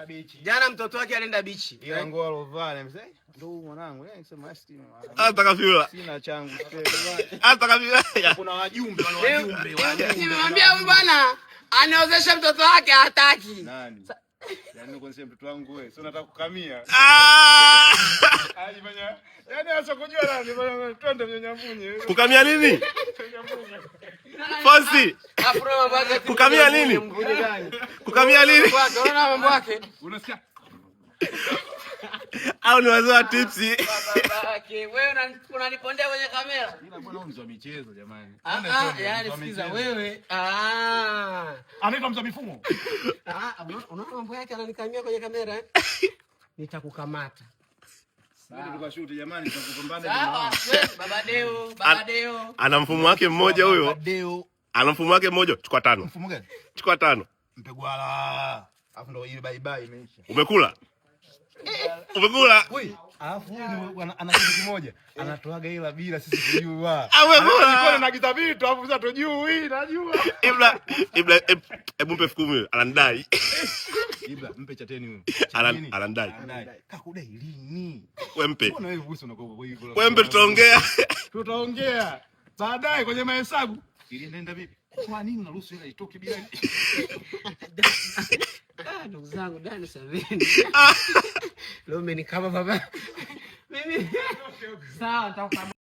Bichi. Jana mtoto wake alienda bichi. Ila nguo alovaa mzee. Ndio mwanangu, yeye anasema asti. Hata kafila. Sina changu. Hata kafila. Kuna wajumbe wale wajumbe. Nimemwambia huyu bwana aniozeshe mtoto wake hataki. Nani? Yaani uko mtoto wangu wewe, sio nataka kukamia. Alifanya. Yaani asokujua nani bwana twende mnyanyambunye. Kukamia nini? Fosi. Kukamia nini? Kukamia nini? Unaona mambo yake? Unasikia? Au ni wazee wa tipsi? Babake, wewe unanipondea kwenye kamera. Ila bwana huyu mzee michezo jamani. Yaani sikiza wewe. Anaitwa mzee mifumo. Unaona mambo yake ananikamia kwenye kamera eh? Nitakukamata. Sasa tukashoot jamani tutakupambana na Baba Deo. Ana mfumo wake mmoja huyo. Baba Deo. Ana mfumo wake mmoja. Chukua 5. Mfumo gani? Chukua 5. Mpegwala. Alafu ndo ile bye bye imeisha. Umekula? Umekula? Oi, alafu ana kitu kimoja. Anatoaga ila bila sisi kujua. Umekula? Alikuwa anagiza vitu alafu sasa tujui, najua. Ibla, hebu mpe 10 anandai. Ibla, mpe cha 10 huyo. Anandai. Kakudai lini? Wewe mpe. Mbona wewe uso unakopa kwa hivyo? Wewe mpe tutaongea. Tutaongea. Baadaye kwenye mahesabu. Ili nenda vipi? Kwa nini unaruhusu ile itoke bila? Ndugu zangu Dani Savini. Leo umenikaba baba. Mimi sawa nitakukamata.